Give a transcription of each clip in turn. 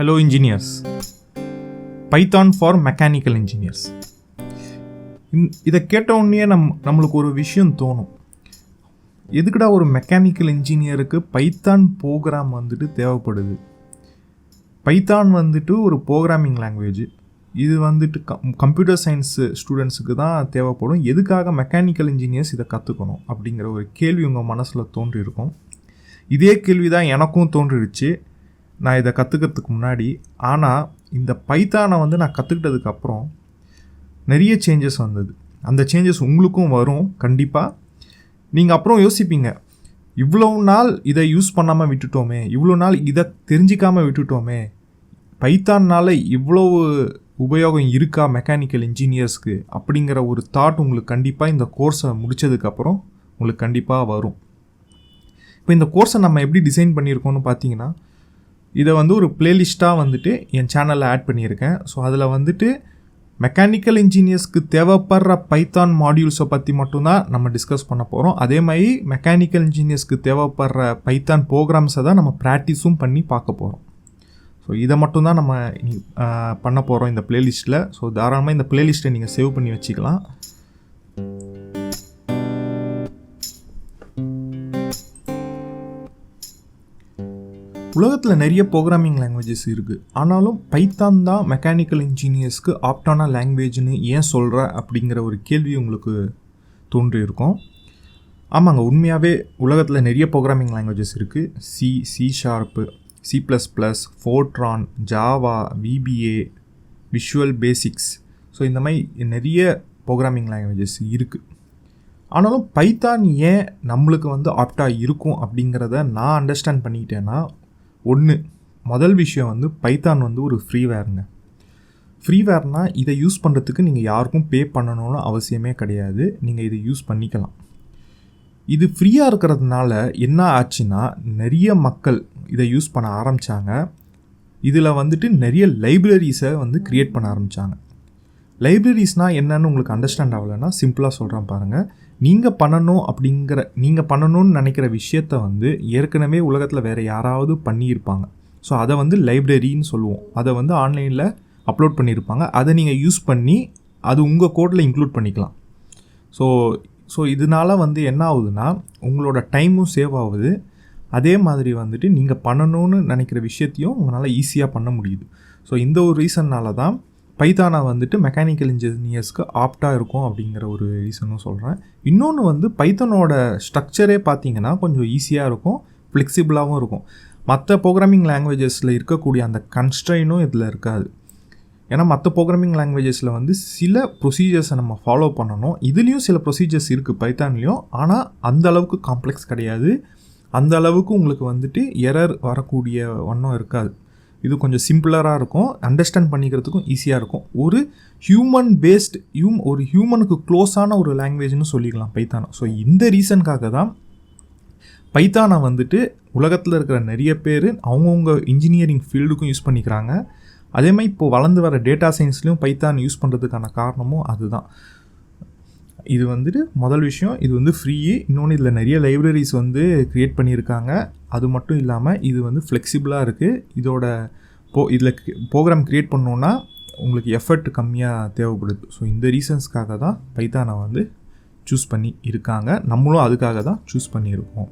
Hello engineers. Python for mechanical engineers. இதை கேட்ட உடனே நம்மளுக்கு ஒரு விஷயம் தோணும். எதுக்குடா ஒரு மெக்கானிக்கல் இன்ஜினியருக்கு பைத்தான் ப்ரோக்ராம் வந்துட்டு தேவைப்படுது? பைத்தான் வந்துட்டு ஒரு ப்ரோக்ராமிங் லாங்குவேஜ். இது வந்துட்டு கம்ப்யூட்டர் சயின்ஸ் ஸ்டூடெண்ட்ஸுக்கு தான் தேவைப்படும். எதுக்காக மெக்கானிக்கல் இன்ஜினியர்ஸ் இதை கற்றுக்கணும் அப்படிங்கிற ஒரு கேள்வி உங்கள் மனசில் தோன்றியிருக்கும். இதே கேள்வி தான் எனக்கும் தோன்றிடுச்சு நான் இதை கற்றுக்கிறதுக்கு முன்னாடி. ஆனால் இந்த பைத்தானை வந்து நான் கற்றுக்கிட்டதுக்கப்புறம் நிறைய சேஞ்சஸ் வந்தது. அந்த சேஞ்சஸ் உங்களுக்கும் வரும் கண்டிப்பாக. நீங்கள் அப்புறம் யோசிப்பீங்க, இவ்வளோ நாள் இதை யூஸ் பண்ணாமல் விட்டுட்டோமே, இவ்வளோ நாள் இதை தெரிஞ்சிக்காமல் விட்டுட்டோமே, பைத்தானால் இவ்வளோ உபயோகம் இருக்கா மெக்கானிக்கல் இன்ஜினியர்ஸ்க்கு அப்படிங்கிற ஒரு தாட் உங்களுக்கு கண்டிப்பாக இந்த கோர்ஸை முடித்ததுக்கப்புறம் உங்களுக்கு கண்டிப்பாக வரும். இப்போ இந்த கோர்ஸை நம்ம எப்படி டிசைன் பண்ணியிருக்கோம்னு பார்த்தீங்கன்னா, இதை வந்து ஒரு பிளேலிஸ்ட்டாக வந்துட்டு என் சேனலில் ஆட் பண்ணியிருக்கேன். ஸோ அதில் வந்துட்டு மெக்கானிக்கல் இன்ஜினியர்ஸ்க்கு தேவைப்படுற பைத்தான் மாடியூல்ஸை பற்றி மட்டும்தான் நம்ம டிஸ்கஸ் பண்ண போகிறோம். அதே மாதிரி மெக்கானிக்கல் இன்ஜினியர்ஸ்க்கு தேவைப்படுற பைத்தான் ப்ரோக்ராம்ஸை தான் நம்ம ப்ராக்டிஸும் பண்ணி பார்க்க போகிறோம். ஸோ இதை மட்டும்தான் நம்ம பண்ண போகிறோம் இந்த பிளேலிஸ்ட்டில். ஸோ தாராளமாக இந்த பிளேலிஸ்ட்டை நீங்கள் சேவ் பண்ணி வச்சுக்கலாம். உலகத்தில் நிறைய ப்ரோக்ராமிங் லாங்குவேஜஸ் இருக்குது. ஆனாலும் பைத்தான் தான் மெக்கானிக்கல் இன்ஜினியர்ஸ்க்கு ஆப்டான லாங்குவேஜ்னு ஏன் சொல்கிற அப்படிங்கிற ஒரு கேள்வி உங்களுக்கு தோன்றியிருக்கும். ஆமாங்க, உண்மையாகவே உலகத்தில் நிறைய ப்ரோக்ராமிங் லாங்குவேஜஸ் இருக்குது. C sharp, C++, Fortran, Java, VBA, visual basics. So இந்த மாதிரி நிறைய ப்ரோக்ராமிங் லாங்குவேஜஸ் இருக்குது. ஆனாலும் பைத்தான் ஏன் நம்மளுக்கு வந்து ஆப்டாக இருக்கும் அப்படிங்கிறத நான் அண்டர்ஸ்டாண்ட் பண்ணிக்கிட்டேன்னா, முதல் விஷயம் வந்து பைத்தான் வந்து ஒரு ஃப்ரீவேருங்க. ஃப்ரீவேர்னால் இதை யூஸ் பண்ணுறதுக்கு நீங்கள் யாருக்கும் பே பண்ணணும்னு அவசியமே கிடையாது. நீங்கள் இதை யூஸ் பண்ணிக்கலாம். இது ஃப்ரீயாக இருக்கிறதுனால என்ன ஆச்சுன்னா, நிறைய மக்கள் இதை யூஸ் பண்ண ஆரம்பித்தாங்க. இதில் வந்துட்டு நிறைய லைப்ரரிஸை வந்து க்ரியேட் பண்ண ஆரம்பித்தாங்க. லைப்ரரிஸ்னால் என்னன்னு உங்களுக்கு அண்டர்ஸ்டாண்ட் ஆகலைன்னா சிம்பிளாக சொல்கிறேன் பாருங்கள். நீங்கள் பண்ணணும்னு நினைக்கிற விஷயத்த வந்து ஏற்கனவே உலகத்தில் வேறு யாராவது பண்ணியிருப்பாங்க. ஸோ அதை வந்து லைப்ரரின்னு சொல்லுவோம். அதை வந்து ஆன்லைனில் அப்லோட் பண்ணியிருப்பாங்க. அதை நீங்கள் யூஸ் பண்ணி அது உங்கள் கோடில் இன்க்ளூட் பண்ணிக்கலாம். ஸோ இதனால் வந்து என்ன ஆகுதுன்னா, உங்களோட டைமும் சேவ் ஆகுது. அதே மாதிரி வந்துட்டு நீங்கள் பண்ணணும்னு நினைக்கிற விஷயத்தையும் உங்களால் ஈஸியாக பண்ண முடியுது. ஸோ இந்த ஒரு ரீசன்னால தான் பைத்தானை வந்துட்டு மெக்கானிக்கல் இன்ஜினியர்ஸ்க்கு ஆப்டாக இருக்கும் அப்படிங்கிற ஒரு ரீசனும் சொல்கிறேன். இன்னொன்று வந்து பைத்தானோட ஸ்ட்ரக்சரே பார்த்தீங்கன்னா கொஞ்சம் ஈஸியாக இருக்கும், ஃப்ளெக்சிபிளாகவும் இருக்கும். மற்ற ப்ரோக்ராமிங் லாங்குவேஜஸில் இருக்கக்கூடிய அந்த கன்ஸ்ட்ரெயினும் இதில் இருக்காது. ஏன்னா மற்ற ப்ரோக்ராமிங் லாங்குவேஜஸில் வந்து சில ப்ரொசீஜர்ஸை நம்ம ஃபாலோ பண்ணணும். இதுலேயும் சில ப்ரொசீஜர்ஸ் இருக்குது பைத்தான்லேயும். ஆனால் அந்த அளவுக்கு காம்ப்ளெக்ஸ் கிடையாது. அந்த அளவுக்கு உங்களுக்கு வந்துட்டு எரர் வரக்கூடிய ஒன்றும் இருக்காது. இது கொஞ்சம் சிம்பிளராக இருக்கும், அண்டர்ஸ்டாண்ட் பண்ணிக்கிறதுக்கும் ஈஸியாக இருக்கும். ஒரு ஹியூமனுக்கு க்ளோஸான ஒரு லாங்குவேஜ்னு சொல்லிக்கலாம் பைத்தானை. ஸோ இந்த ரீசனுக்காக தான் பைத்தானை வந்துட்டு உலகத்தில் இருக்கிற நிறைய பேர் அவங்கவுங்க இன்ஜினியரிங் ஃபீல்டுக்கும் யூஸ் பண்ணிக்கிறாங்க. அதே மாதிரி இப்போது வளர்ந்து வர டேட்டா சயின்ஸ்லேயும் பைத்தான் யூஸ் பண்ணுறதுக்கான காரணமும் அதுதான். இது வந்துட்டு முதல் விஷயம், இது வந்து ஃப்ரீ. இன்னொன்று இதில் நிறைய லைப்ரரிஸ் வந்து க்ரியேட் பண்ணியிருக்காங்க. அது மட்டும் இல்லாமல் இது வந்து ஃப்ளெக்சிபிளாக இருக்குது. இதில் ப்ரோக்ராம் க்ரியேட் பண்ணோன்னா உங்களுக்கு எஃபர்ட் கம்மியாக தேவைப்படுது. ஸோ இந்த ரீசன்ஸ்க்காக தான் பைத்தானை வந்து சூஸ் பண்ணி இருக்காங்க. நம்மளும் அதுக்காக தான் சூஸ் பண்ணியிருக்கோம்.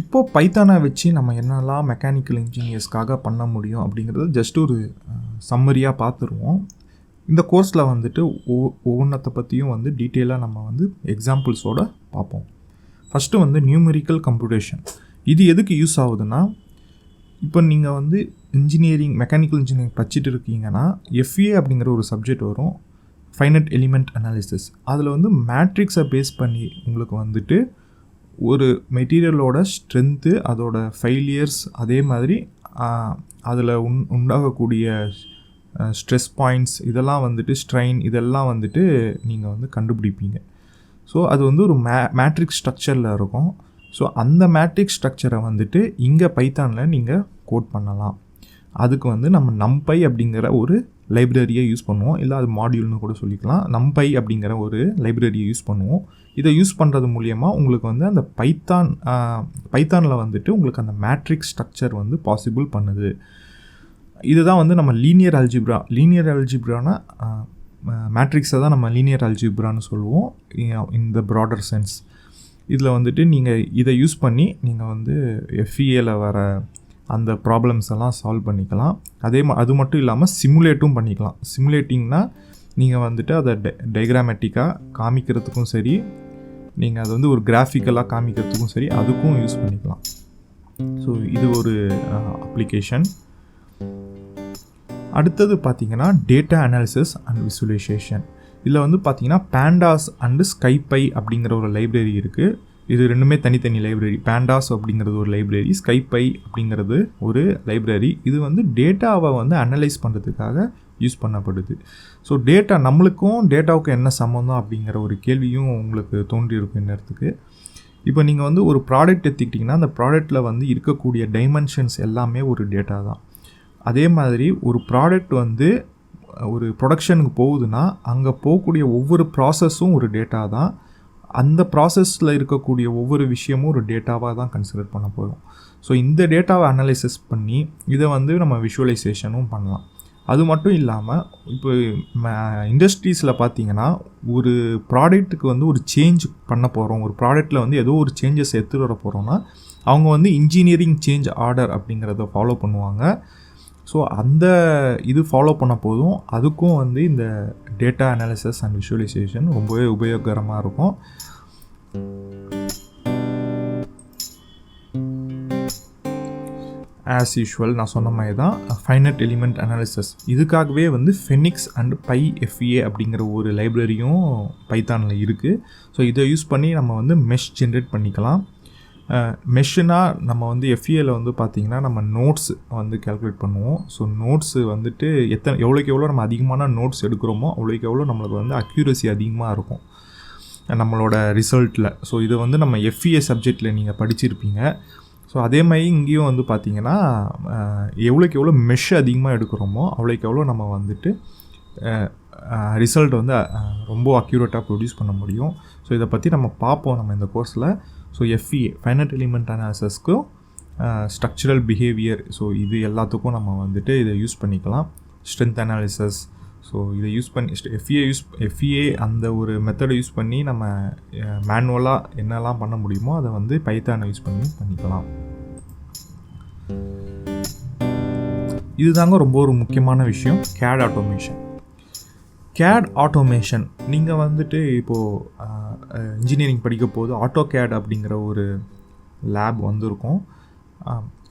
இப்போது பைத்தானை வச்சு நம்ம என்னெல்லாம் மெக்கானிக்கல் இன்ஜினியர்ஸ்க்காக பண்ண முடியும் அப்படிங்கிறது ஜஸ்ட் ஒரு சம்மரியாக பார்த்துருவோம். இந்த கோர்ஸில் வந்துட்டு ஒவ்வொன்றத்தை பற்றியும் வந்து டீட்டெயிலாக நம்ம வந்து எக்ஸாம்பிள்ஸோடு பார்ப்போம். ஃபஸ்ட்டு வந்து நியூமெரிக்கல் கம்ப்யூட்டேஷன். இது எதுக்கு யூஸ் ஆகுதுன்னா, இப்போ நீங்கள் வந்து மெக்கானிக்கல் இன்ஜினியரிங் படிச்சுட்டு இருக்கீங்கன்னா FEA அப்படிங்கிற ஒரு சப்ஜெக்ட் வரும், ஃபைனைட் எலிமெண்ட் அனாலிசிஸ். அதில் வந்து மேட்ரிக்ஸை பேஸ் பண்ணி உங்களுக்கு வந்துட்டு ஒரு மெட்டீரியலோட ஸ்ட்ரென்த்து, அதோட ஃபெயிலியர்ஸ், அதே மாதிரி அதில் உண்டாகக்கூடிய ஸ்ட்ரெஸ் பாயிண்ட்ஸ், இதெல்லாம் வந்துட்டு ஸ்ட்ரெயின், இதெல்லாம் வந்துட்டு நீங்கள் வந்து கண்டுபிடிப்பீங்க. ஸோ அது வந்து ஒரு மேட்ரிக்ஸ் ஸ்ட்ரக்சரில் இருக்கும். ஸோ அந்த மேட்ரிக்ஸ் ஸ்ட்ரக்சரை வந்துட்டு இங்கே பைத்தானில் நீங்கள் கோட் பண்ணலாம். அதுக்கு வந்து நம்ம NumPy அப்படிங்கிற ஒரு லைப்ரரியை யூஸ் பண்ணுவோம். இல்லை அது மாடியூல்னு கூட சொல்லிக்கலாம். NumPy அப்படிங்கிற ஒரு லைப்ரரியை யூஸ் பண்ணுவோம். இதை யூஸ் பண்ணுறது மூலியமாக உங்களுக்கு வந்து அந்த பைத்தானில் வந்துட்டு உங்களுக்கு அந்த மேட்ரிக்ஸ் ஸ்ட்ரக்சர் வந்து பாசிபிள் பண்ணுது. இதுதான் வந்து நம்ம லீனியர் அல்ஜிப்ரானா மேட்ரிக்ஸை தான் நம்ம லீனியர் அல்ஜிப்ரான்னு சொல்லுவோம் இந்த ப்ராடர் சென்ஸ். இதில் வந்துட்டு நீங்கள் இதை யூஸ் பண்ணி நீங்கள் வந்து FEAல வர அந்த ப்ராப்ளம்ஸ் எல்லாம் சால்வ் பண்ணிக்கலாம். அது மட்டும் இல்லாமல் சிமுலேட்டும் பண்ணிக்கலாம். சிமுலேட்டிங்னா நீங்கள் வந்துட்டு அதை டைக்ராமேட்டிக்காக காமிக்கிறதுக்கும் சரி, நீங்கள் அதை வந்து ஒரு கிராஃபிக்கலாக காமிக்கிறதுக்கும் சரி, அதுக்கும் யூஸ் பண்ணிக்கலாம். ஸோ இது ஒரு அப்ளிகேஷன். அடுத்தது பார்த்திங்கன்னா டேட்டா அனாலிசிஸ் அண்ட் விசுவலைசேஷன். இதில் வந்து பார்த்திங்கன்னா பேண்டாஸ் அண்டு SciPy அப்படிங்கிற ஒரு லைப்ரரி இருக்குது. இது ரெண்டுமே தனித்தனி லைப்ரரி. பேண்டாஸ் அப்படிங்கிறது ஒரு லைப்ரரி, SciPy அப்படிங்கிறது ஒரு லைப்ரரி. இது வந்து டேட்டாவை வந்து அனலைஸ் பண்ணுறதுக்காக யூஸ் பண்ணப்படுது. ஸோ நம்மளுக்கும் டேட்டாவுக்கும் என்ன சம்மந்தம் அப்படிங்கிற ஒரு கேள்வியும் உங்களுக்கு தோன்றியிருக்கும் இந்நேரத்துக்கு. இப்போ நீங்கள் வந்து ஒரு ப்ராடக்ட் எடுத்துக்கிட்டிங்கன்னா அந்த ப்ராடக்ட்டில் வந்து இருக்கக்கூடிய டைமென்ஷன்ஸ் எல்லாமே ஒரு டேட்டா தான். அதே மாதிரி ஒரு ப்ராடக்ட் வந்து ஒரு ப்ரொடக்ஷனுக்கு போகுதுன்னா அங்கே போகக்கூடிய ஒவ்வொரு ப்ராசஸும் ஒரு டேட்டா தான். அந்த ப்ராசஸில் இருக்கக்கூடிய ஒவ்வொரு விஷயமும் ஒரு டேட்டாவாக தான் கன்சிடர் பண்ண போகிறோம். ஸோ இந்த டேட்டாவை அனலைசிஸ் பண்ணி இதை வந்து நம்ம விஷுவலைசேஷனும் பண்ணலாம். அது மட்டும் இல்லாமல் இப்போ இண்டஸ்ட்ரீஸில் பார்த்திங்கன்னா ஒரு ப்ராடக்ட்டுக்கு வந்து ஒரு சேஞ்ச் பண்ண போகிறோம், ஒரு ப்ராடக்ட்டில் வந்து ஏதோ ஒரு சேஞ்சஸ் எடுத்துகிட்டு வர போகிறோன்னா அவங்க வந்து இன்ஜினியரிங் சேஞ்ச் ஆர்டர் அப்படிங்கிறத ஃபாலோ பண்ணுவாங்க. ஸோ அந்த இது ஃபாலோ பண்ண போதும் அதுக்கும் வந்து இந்த டேட்டா அனாலிசிஸ் அண்ட் விஷுவலைசேஷன் ரொம்பவே உபயோகரமாக இருக்கும். ஆஸ் யூஷுவல் நான் சொன்ன மாதிரி தான் ஃபைனட் எலிமெண்ட் அனாலிசிஸ். இதுக்காகவே வந்து FEniCS அண்ட் PyFEA அப்படிங்கிற ஒரு லைப்ரரியும் பைத்தானில் இருக்குது. ஸோ இதை யூஸ் பண்ணி நம்ம வந்து மெஷ் ஜென்ரேட் பண்ணிக்கலாம். மெஷ்ஷுனா நம்ம வந்து FEAல வந்து பார்த்திங்கன்னா நம்ம நோட்ஸ் வந்து கேல்குலேட் பண்ணுவோம். ஸோ நோட்ஸு வந்துட்டு எவ்வளோக்கு எவ்வளோ நம்ம அதிகமான நோட்ஸ் எடுக்கிறோமோ அவ்வளோக்கு எவ்வளோ நம்மளுக்கு வந்து அக்யூரசி அதிகமாக இருக்கும் நம்மளோட ரிசல்ட்டில். ஸோ இதை வந்து நம்ம FEA சப்ஜெக்டில் நீங்கள் படிச்சிருப்பீங்க. ஸோ அதே மாதிரி இங்கேயும் வந்து பார்த்திங்கன்னா எவ்வளோக்கு எவ்வளோ மெஷ் அதிகமாக எடுக்கிறோமோ அவ்வளோக்கு எவ்வளோ நம்ம வந்துட்டு ரிசல்ட் வந்து ரொம்ப அக்யூரேட்டாக ப்ரொடியூஸ் பண்ண முடியும். ஸோ இதை பற்றி நம்ம பார்ப்போம் நம்ம இந்த கோர்ஸில். ஸோ FEA ஃபைனட் எலிமெண்ட் அனாலிசிஸ்க்கும் ஸ்ட்ரக்சரல் பிஹேவியர், ஸோ இது எல்லாத்துக்கும் நம்ம வந்துட்டு இதை யூஸ் பண்ணிக்கலாம். ஸ்ட்ரென்த் அனாலிசிஸ், ஸோ இதை யூஸ் பண்ணி FEA அந்த ஒரு மெத்தடை யூஸ் பண்ணி நம்ம மேனுவலாக என்னெல்லாம் பண்ண முடியுமோ அதை வந்து பைத்தானை யூஸ் பண்ணி பண்ணிக்கலாம். இதுதாங்க ரொம்ப ஒரு முக்கியமான விஷயம், CAD ஆட்டோமேஷன். CAD ஆட்டோமேஷன் நீங்கள் வந்துட்டு இப்போது இன்ஜினியரிங் படிக்க போது AutoCAD அப்படிங்கிற ஒரு லேப் வந்திருக்கும்.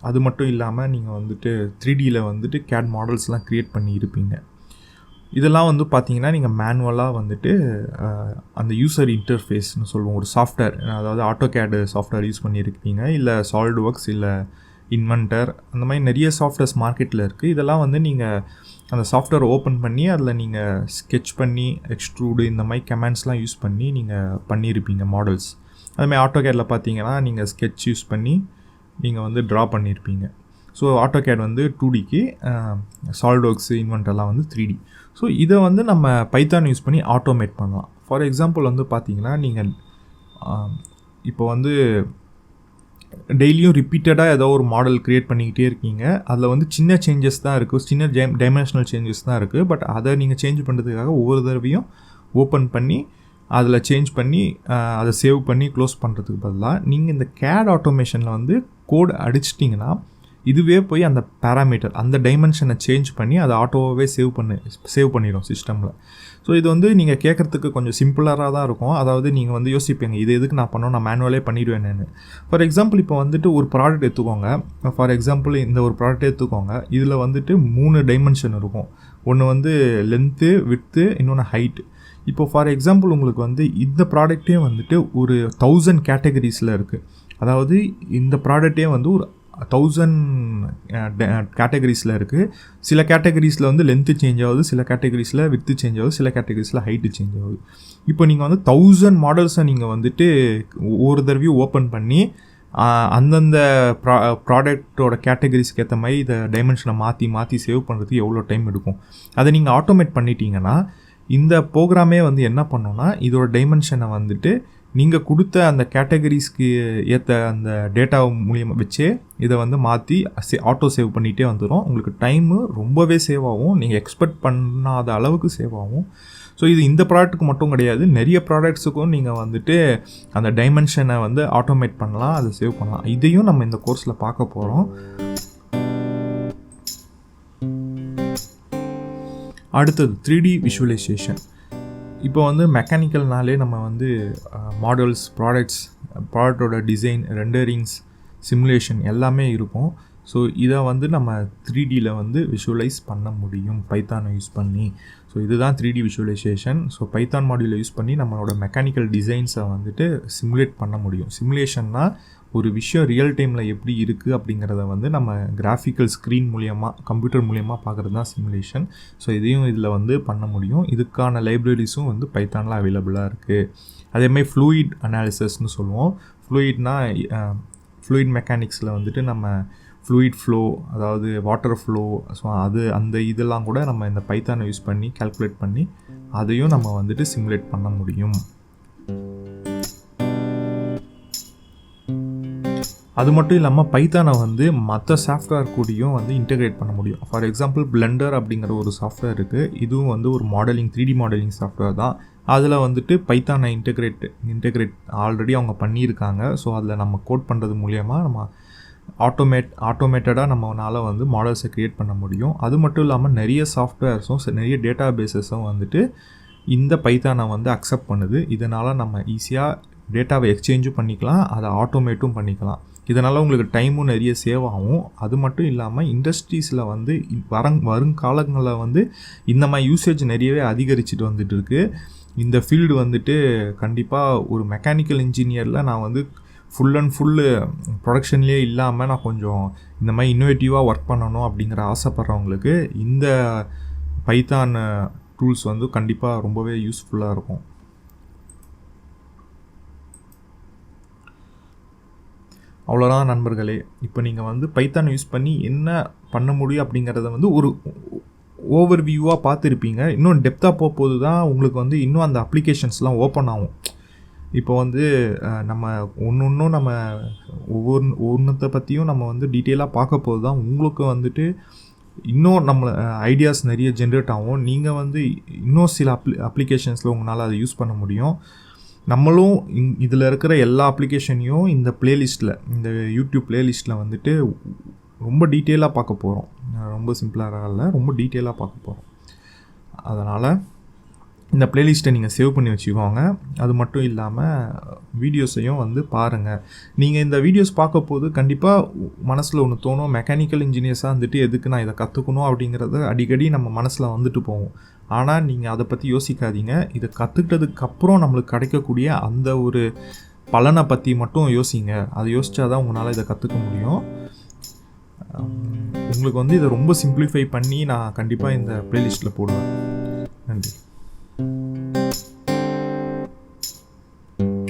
அது மட்டும் இல்லாமல் நீங்கள் வந்துட்டு 3Dயில் வந்துட்டு CAD மாடல்ஸ்லாம் க்ரியேட் பண்ணி இருப்பீங்க. இதெல்லாம் வந்து பார்த்தீங்கன்னா நீங்கள் மேனுவலாக வந்துட்டு அந்த யூசர் இன்டர்ஃபேஸ்னு சொல்லுவோம், ஒரு சாஃப்ட்வேர், அதாவது AutoCAD சாஃப்ட்வேர் யூஸ் பண்ணியிருப்பீங்க, இல்லை SolidWorks, இல்லை இன்வென்டர், அந்த மாதிரி நிறைய சாஃப்ட்வேர்ஸ் மார்க்கெட்டில் இருக்குது. இதெல்லாம் வந்து நீங்கள் அந்த சாஃப்ட்வேர் ஓப்பன் பண்ணி அதில் நீங்கள் ஸ்கெட்ச் பண்ணி எக்ஸ்ட்ரூடு இந்த மாதிரி கமெண்ட்ஸ்லாம் யூஸ் பண்ணி நீங்கள் பண்ணியிருப்பீங்க மாடல்ஸ். அதுமாதிரி AutoCADல பார்த்தீங்கன்னா நீங்கள் ஸ்கெட்ச் யூஸ் பண்ணி நீங்கள் வந்து ட்ரா பண்ணியிருப்பீங்க. ஸோ AutoCAD வந்து 2Dக்கு, SolidWorks, இன்வென்டர்லாம் வந்து 3D. ஸோ இதை வந்து நம்ம பைத்தான் யூஸ் பண்ணி ஆட்டோமேட் பண்ணலாம். ஃபார் எக்ஸாம்பிள் வந்து பார்த்தீங்கன்னா நீங்கள் இப்போ வந்து டெய்லியும் ரிப்பீட்டடாக ஏதோ ஒரு மாடல் க்ரியேட் பண்ணிக்கிட்டே இருக்கீங்க. அதில் வந்து சின்ன சேஞ்சஸ் தான் இருக்குது, சின்ன டைமென்ஷனல் சேஞ்சஸ் தான் இருக்குது. பட் அதை நீங்கள் சேஞ்ச் பண்ணுறதுக்காக ஒவ்வொரு தடவையும் ஓப்பன் பண்ணி அதில் சேஞ்ச் பண்ணி அதை சேவ் பண்ணி க்ளோஸ் பண்ணுறதுக்கு பதிலாக நீங்கள் இந்த CAD ஆட்டோமேஷனில் வந்து கோட் அடிச்சிட்டிங்கன்னா இதுவே போய் அந்த பேராமீட்டர் அந்த டைமென்ஷனை சேஞ்ச் பண்ணி அதை ஆட்டோவாகவே சேவ் பண்ணிடும் சிஸ்டமில். ஸோ இது வந்து நீங்கள் கேட்குறதுக்கு கொஞ்சம் சிம்பிளராக தான் இருக்கும். அதாவது நீங்கள் வந்து யோசிப்பீங்க, இது எதுக்கு நான் பண்ணோம், நான் மேனுவலே பண்ணிவிடுவேன்னு. ஃபார் எக்ஸாம்பிள் இப்போ வந்துட்டு ஒரு ப்ராடக்ட் எடுத்துக்கோங்க. ஃபார் எக்ஸாம்பிள் இந்த ஒரு ப்ராடக்ட் எடுத்துக்கோங்க. இதில் வந்துட்டு 3 டைமென்ஷன் இருக்கும். ஒன்று வந்து லென்த்து, விட்த்து, இன்னொன்று ஹைட்டு. இப்போ ஃபார் எக்ஸாம்பிள் உங்களுக்கு வந்து இந்த ப்ராடக்ட்டே வந்துட்டு ஒரு 1000 கேட்டகரிஸில் இருக்குது. அதாவது இந்த ப்ராடக்ட்டே வந்து ஒரு 1000 கேட்டகரிஸில் இருக்குது. சில கேட்டகரிஸில் வந்து லென்த்து சேஞ்ச் ஆகுது, சில கேட்டகரிஸில் விட்த்து சேஞ்ச் ஆகுது, சில கேட்டகரிஸில் ஹைட்டு சேஞ்ச் ஆகுது. இப்போ நீங்கள் வந்து 1000 மாடல்ஸை நீங்கள் வந்துட்டு ஒவ்வொரு தடவையும் ஓப்பன் பண்ணி அந்தந்த ப்ராடக்ட்டோட கேட்டகரிஸ்க்கு ஏற்ற மாதிரி இதை டைமென்ஷனை மாற்றி சேவ் பண்ணுறதுக்கு எவ்வளோ டைம் எடுக்கும். அதை நீங்கள் ஆட்டோமேட் பண்ணிட்டீங்கன்னா இந்த ப்ரோக்ராமே வந்து என்ன பண்ணோன்னா இதோட டைமென்ஷனை வந்துட்டு நீங்கள் கொடுத்த அந்த கேட்டகரிஸ்க்கு ஏற்ற அந்த டேட்டா மூலியமாக வச்சே இதை வந்து மாற்றி ஆட்டோ சேவ் பண்ணிகிட்டே வந்துடும். உங்களுக்கு டைமு ரொம்பவே சேவ் ஆகும், நீங்கள் எக்ஸ்பெக்ட் பண்ணாத அளவுக்கு சேவ் ஆகும். ஸோ இது இந்த ப்ராடக்ட்டுக்கு மட்டும் கிடையாது, நிறைய ப்ராடக்ட்ஸுக்கும் நீங்கள் வந்துட்டு அந்த டைமென்ஷனை வந்து ஆட்டோமேட் பண்ணலாம், அதை சேவ் பண்ணலாம். இதையும் நம்ம இந்த கோர்ஸில் பார்க்க போகிறோம். அடுத்தது 3D விஷுவலைசேஷன். இப்போ வந்து மெக்கானிக்கல்னாலே நம்ம வந்து மாடல்ஸ், ப்ராடக்டோட டிசைன், ரெண்டரிங்ஸ், சிமுலேஷன் எல்லாமே இருக்கும். ஸோ இதை வந்து நம்ம 3Dயில் வந்து விஷுவலைஸ் பண்ண முடியும் பைத்தானை யூஸ் பண்ணி. ஸோ இதுதான் 3D விஷுவலைசேஷன். ஸோ பைத்தான் மாடியூலை யூஸ் பண்ணி நம்மளோட மெக்கானிக்கல் டிசைன்ஸை வந்துட்டு சிமுலேட் பண்ண முடியும். சிமுலேஷன்னா ஒரு விஷயம் ரியல் டைமில் எப்படி இருக்குது அப்படிங்கிறத வந்து நம்ம கிராஃபிக்கல் ஸ்க்ரீன் மூலியமாக, கம்ப்யூட்டர் மூலியமாக பார்க்குறது தான் சிமுலேஷன். ஸோ இதையும் இதில் வந்து பண்ண முடியும். இதுக்கான லைப்ரரிஸும் வந்து பைத்தானில் அவைலபிளாக இருக்குது. அதேமாதிரி ஃப்ளூயிட் அனாலிசிஸ்னு சொல்லுவோம். ஃப்ளூயிட் மெக்கானிக்ஸில் வந்துட்டு நம்ம ஃப்ளூயிட் ஃப்ளோ, அதாவது வாட்டர் ஃப்ளோ, ஸோ அந்த இதெல்லாம் கூட நம்ம இந்த பைத்தானை யூஸ் பண்ணி கால்குலேட் பண்ணி அதையும் நம்ம வந்துட்டு சிமுலேட் பண்ண முடியும். அது மட்டும் இல்லாமல் பைத்தானை வந்து மற்ற சாஃப்ட்வேர் கூடயும் வந்து இன்டெகிரேட் பண்ண முடியும். ஃபார் எக்ஸாம்பிள் பிளெண்டர் அப்படிங்கிற ஒரு சாஃப்ட்வேர் இருக்குது. இதுவும் வந்து ஒரு 3D மாடலிங் சாஃப்ட்வேர் தான். அதில் வந்துட்டு பைத்தானை இன்டெகிரேட் ஆல்ரெடி அவங்க பண்ணியிருக்காங்க. ஸோ அதில் நம்ம கோட் பண்ணுறது மூலியமாக நம்ம ஆட்டோமேட்டடாக நம்மளால் வந்து மாடல்ஸை க்ரியேட் பண்ண முடியும். அது மட்டும் இல்லாமல் நிறைய சாஃப்ட்வேர்ஸும் நிறைய டேட்டா பேஸஸும் வந்துட்டு இந்த பைத்தானை வந்து அக்செப்ட் பண்ணுது. இதனால் நம்ம ஈஸியாக டேட்டாவை எக்ஸ்சேஞ்சும் பண்ணிக்கலாம், அதை ஆட்டோமேட்டும் பண்ணிக்கலாம். இதனால் உங்களுக்கு டைமும் நிறைய சேவ் ஆகும். அது மட்டும் இல்லாமல் இண்டஸ்ட்ரீஸில் வந்து வருங்காலங்களில் வந்து இந்த மாதிரி யூசேஜ் நிறையவே அதிகரிச்சுட்டு வந்துட்டு இருக்குது. இந்த ஃபீல்டு வந்துட்டு கண்டிப்பாக ஒரு மெக்கானிக்கல் இன்ஜினியரில் நான் வந்து ஃபுல் அண்ட் ஃபுல்லு ப்ரொடக்ஷன்லேயே இல்லாமல் நான் கொஞ்சம் இந்த மாதிரி இன்னோவேட்டிவாக ஒர்க் பண்ணணும் அப்படிங்கிற ஆசைப்பட்றவங்களுக்கு இந்த பைத்தான் டூல்ஸ் வந்து கண்டிப்பாக ரொம்பவே யூஸ்ஃபுல்லாக இருக்கும். அவ்வளோதான் நண்பர்களே. இப்போ நீங்கள் வந்து பைத்தான் யூஸ் பண்ணி என்ன பண்ண முடியும் அப்படிங்கிறத வந்து ஒரு ஓவர் வியூவாக பார்த்துருப்பீங்க. இன்னும் டெப்த்தாக போகும்போது தான் உங்களுக்கு வந்து இன்னும் அந்த அப்ளிகேஷன்ஸ்லாம் ஓப்பன் ஆகும். இப்போ வந்து நம்ம ஒன்றும் நம்ம ஒவ்வொன்றத்தை பற்றியும் நம்ம வந்து டீட்டெயிலாக பார்க்க போது தான் உங்களுக்கு வந்துட்டு இன்னும் நம்மளை ஐடியாஸ் நிறைய ஜென்ரேட் ஆகும். நீங்கள் வந்து இன்னும் சில அப்ளிகேஷன்ஸில் உங்களால் அதை யூஸ் பண்ண முடியும். நம்மளும் இதில் இருக்கிற எல்லா அப்ளிகேஷனையும் இந்த பிளேலிஸ்ட்டில், இந்த யூடியூப் பிளேலிஸ்ட்டில் வந்துட்டு ரொம்ப டீட்டெயிலாக பார்க்க போகிறோம். ரொம்ப சிம்பிளாக இல்லை, ரொம்ப டீட்டெயிலாக பார்க்க போகிறோம். அதனால் இந்த பிளேலிஸ்ட்டை நீங்கள் சேவ் பண்ணி வச்சுக்கோங்க. அது மட்டும் இல்லாமல் வீடியோஸையும் வந்து பாருங்கள். நீங்கள் இந்த வீடியோஸ் பார்க்க போது கண்டிப்பாக மனசில் ஒன்று தோணும், மெக்கானிக்கல் இன்ஜினியர்ஸாக வந்துட்டு எதுக்கு நான் இதை கற்றுக்கணும் அப்படிங்கிறது அடிக்கடி நம்ம மனசில் வந்துட்டு போகும். ஆனால் நீங்கள் அதை பற்றி யோசிக்காதீங்க. இதை கற்றுக்கிட்டதுக்கப்புறம் நம்மளுக்கு கிடைக்கக்கூடிய அந்த ஒரு பலனை பற்றி மட்டும் யோசிங்க. அதை யோசித்தா தான் உங்களால் இதை கற்றுக்க முடியும். உங்களுக்கு வந்து இதை ரொம்ப சிம்பிளிஃபை பண்ணி நான் கண்டிப்பாக இந்த பிளேலிஸ்ட்டில் போடுவேன். நன்றி.